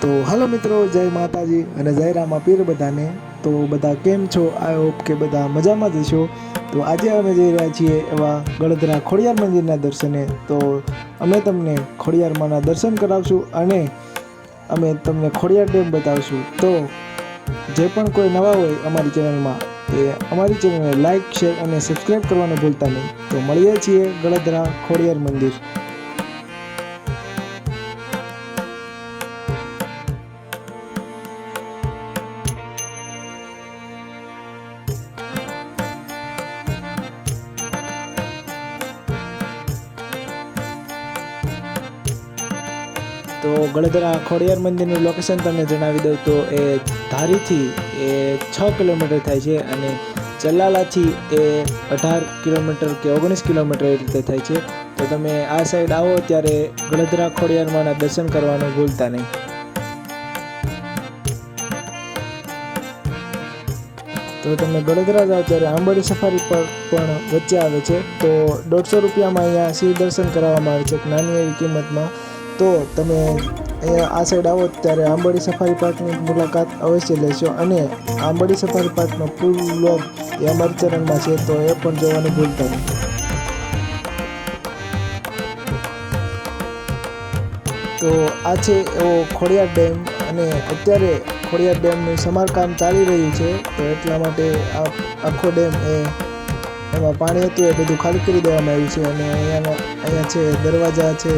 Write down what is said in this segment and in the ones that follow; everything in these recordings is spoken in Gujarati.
તો હાલો મિત્રો, જય માતાજી અને જય રામાપીર બધાને। તો બધા કેમ છો? આઈ હોપ કે બધા મજામાં જ હશો। તો આજે અમે જઈ રહ્યા છીએ એવા ગળધરા ખોડિયાર મંદિરના દર્શને। તો અમે તમને ખોડિયારમાંના દર્શન કરાવશું અને અમે તમને ખોડિયાર ડેમ બતાવશું। તો જે પણ કોઈ નવા હોય અમારી ચેનલમાં એ અમારી ચેનલને લાઇક, શેર અને સબસ્ક્રાઈબ કરવાનું ભૂલતા નહીં। તો મળીએ છીએ ગળધરા ખોડિયાર મંદિર। તો ગળધરા ખોડિયાર મંદિરનું લોકેશન તમને જણાવી દઉં તો એ ધારીથી એ 6 કિલોમીટર થાય છે અને ચલાલાથી એ 18 કિલોમીટર કે 19 કિલોમીટર એ રીતે થાય છે। તો તમે આ સાઈડ આવો ત્યારે ગળધરા ખોડિયારમાંના દર્શન કરવાનું ભૂલતા નહીં। તો તમે ગળધરા જાઓ ત્યારે આંબોડી સફારી પર પણ વચ્ચે આવે છે। તો 150 રૂપિયામાં અહીંયા સિંહ દર્શન કરાવવામાં આવે છે, એક નાની એવી કિંમતમાં। તો તમે અહીંયા આ સાઈડ આવો ત્યારે આંબોડી સફારી પાર્કની મુલાકાત અવશ્ય લેશો અને આંબોડી સફારી પાર્કનો ફૂલ વ્લોગ એ અમારી ચેનલમાં છે, તો એ પણ જોવાનું ભૂલતા નહીં। તો આ છે એવો ખોડિયાર ડેમ અને અત્યારે ખોડિયાર ડેમનું સમારકામ ચાલી રહ્યું છે। તો એટલા માટે આખો ડેમ એમાં પાણી હતું એ બધું ખાલી કરી દેવામાં આવ્યું છે અને અહીંયા છે દરવાજા છે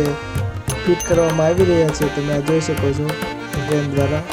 ફિટ કરવામાં આવી રહ્યા છે, તમે આ જોઈ શકો છો ક્રેન દ્વારા।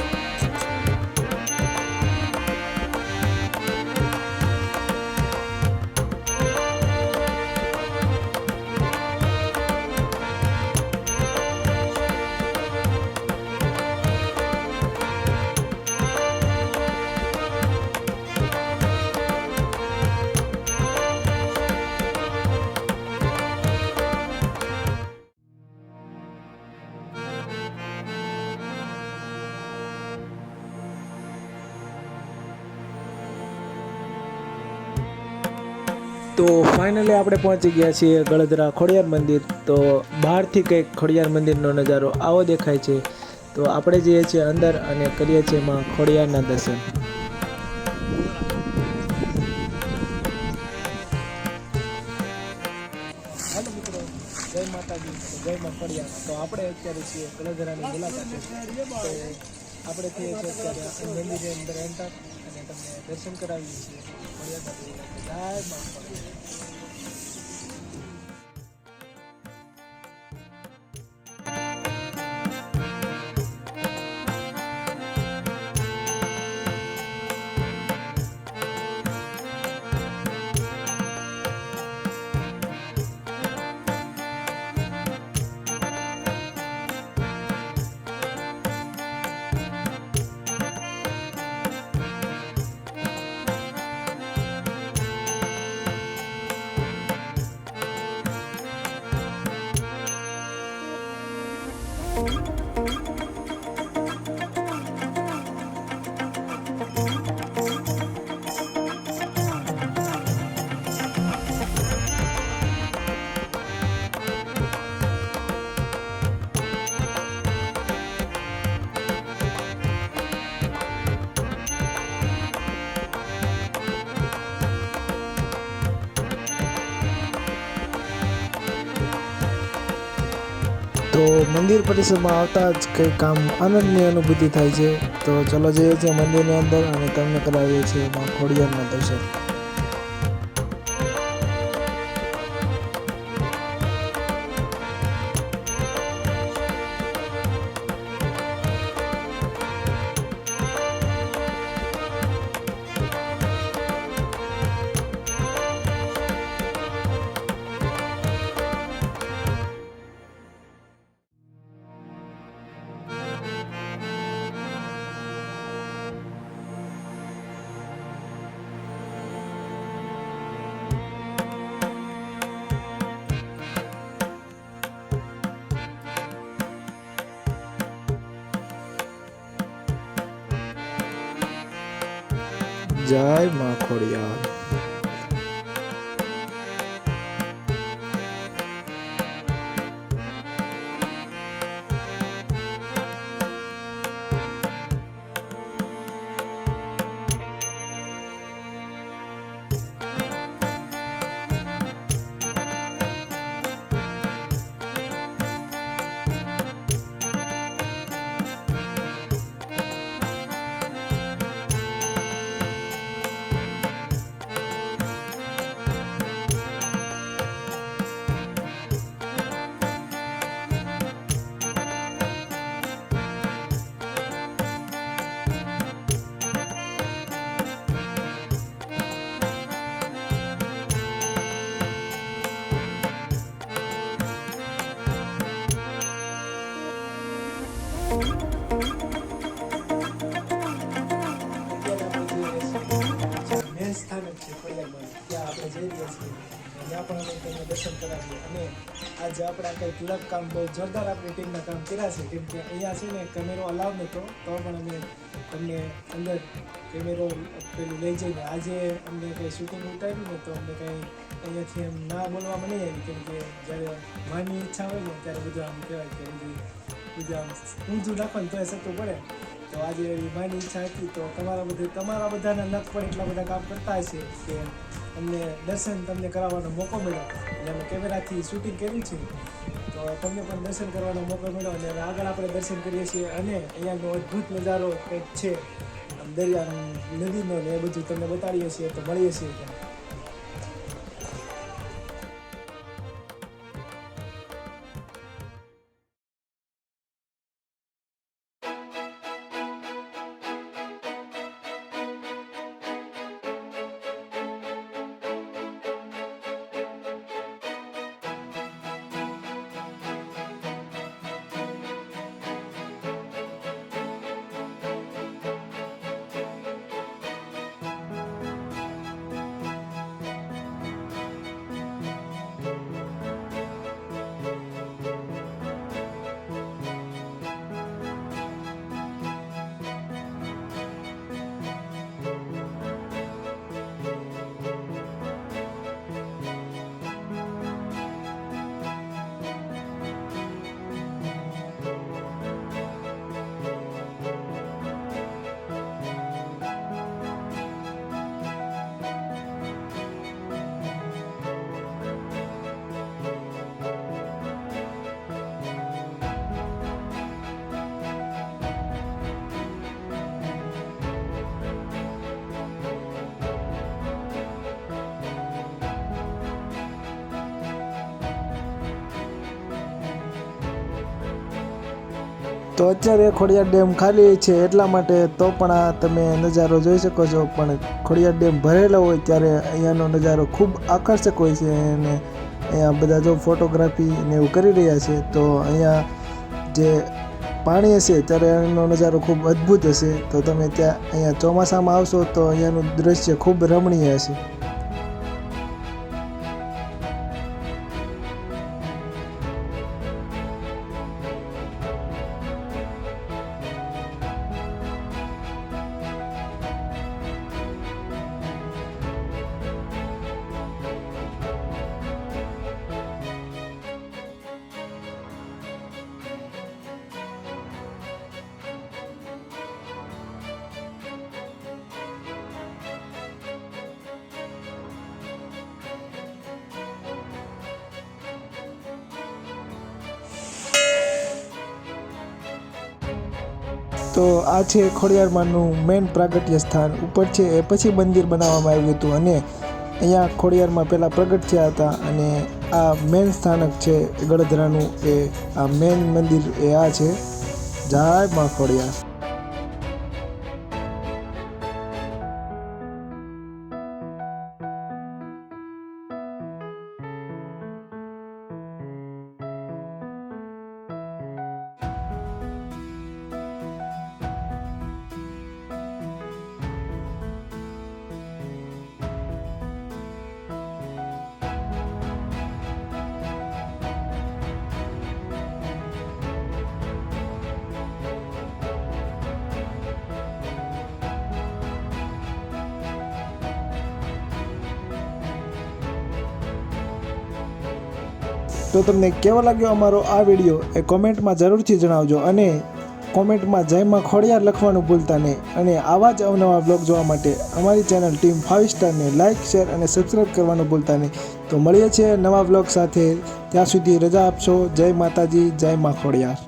તો ફાઇનલી આપણે પહોંચી ગયા છીએ ગળધરા ખોડિયાર મંદિર। તો બહારથી કંઈક ખોડિયાર મંદિરનો નજારો આવો દેખાય છે। તો આપણે જઈએ છીએ અંદર અને કરીએ છીએ માં ખોડિયારના દર્શન। હાલો મિત્રો, જય માતાજી, જય માં ખોડિયાર। તો આપણે અત્યારે છીએ ગળધરાની મુલાકાતે। તો આપણે થઈએ છીએ અત્યારે મંદિરની અંદર એન્ટર અને તમને દર્શન કરાવીએ છીએ ખોડિયારના। જય માં ખોડિયાર। તો મંદિર પરિસરમાં આવતા જ કંઈક આમ આનંદની અનુભૂતિ થાય છે। તો ચલો જઈએ છીએ મંદિરની અંદર અને તમને કરાવીએ છીએ માં ખોડિયારના દર્શન। જય માં ખોડિયાર। મેન સ્થાનક છે ખોડિયારમાં, ત્યાં આપણે જઈ રહ્યા છીએ. ત્યાં પણ અમે તમને દર્શન કરાવીએ. અને આજે આપણા કંઈક ક્લબ કામ બહુ જોરદાર આપણી ટીમના કામ કર્યા છે, કેમ કે અહીંયા છે ને કેમેરો અલાવ નહોતો, તો પણ અમે તમને અંદર કેમેરો પેલું લઈ જઈને આજે અમને કંઈ શૂટિંગ ઉતાર્યું ને તો અમને કંઈ અહીંયાથી એમ ના બોલવામાં નહીં આવી, કેમ કે જ્યારે માની ઈચ્છા હોય ને ત્યારે બધું આમ કહેવાય કે બધું આમ ઊંધું નાખવાનું તો એ સતું પડે. તો આજે એવી માની ઈચ્છા હતી, તો તમારા બધાના નખ પર એટલા બધા કામ કરતા હશે કે અમને દર્શન તમને કરાવવાનો મોકો મળ્યો. એટલે અમે કેમેરાથી શૂટિંગ કર્યું છે, તો તમને પણ દર્શન કરવાનો મોકો મળ્યો. અને આગળ આપણે દર્શન કરીએ છીએ અને અહીંયાનો અદ્ભુત નજારો કંઈક છે, આમ દરિયા નદીનો ને એ બધું તમને બતાડીએ છીએ. તો મળીએ છીએ ત્યાં. તો અત્યારે ખોડિયાર ડેમ ખાલી છે, એટલા માટે તો પણ આ તમે નજારો જોઈ શકો છો. પણ ખોડિયાર ડેમ ભરેલો હોય ત્યારે અહીંયાનો નજારો ખૂબ આકર્ષક હોય છે. અને અહીંયા બધા જો ફોટોગ્રાફી ને એવું કરી રહ્યા છે. તો અહીંયા જે પાણી હશે ત્યારે એનો નજારો ખૂબ અદ્ભુત હશે. તો તમે અહીંયા ચોમાસામાં આવશો તો અહીંયાનું દ્રશ્ય ખૂબ રમણીય હશે. તો આ છે ખોડિયારમાંનું મેન પ્રાગટ્ય સ્થાન. ઉપર છે એ પછી મંદિર બનાવવામાં આવ્યું હતું, અને અહીંયા ખોડિયારમાં પહેલાં પ્રગટ થયા હતા. અને આ મેન સ્થાનક છે ગળધરાનું, એ આ મેન મંદિર એ આ છે. જય માં ખોડિયાર. તો તમને કેવો લાગ્યો અમારો આ વિડીયો એ કોમેન્ટમાં જરૂરથી જણાવજો. અને કોમેન્ટમાં જય માં ખોડિયાર લખવાનું ભૂલતા નહીં. અને આવા જ અવનવા બ્લોગ જોવા માટે અમારી ચેનલ ટીમ 5 સ્ટારને લાઇક, શેર અને સબસ્ક્રાઈબ કરવાનું ભૂલતા નહીં. તો મળીએ છીએ નવા બ્લોગ સાથે. ત્યાં સુધી રજા આપશો. જય માતાજી, જય માં ખોડિયાર.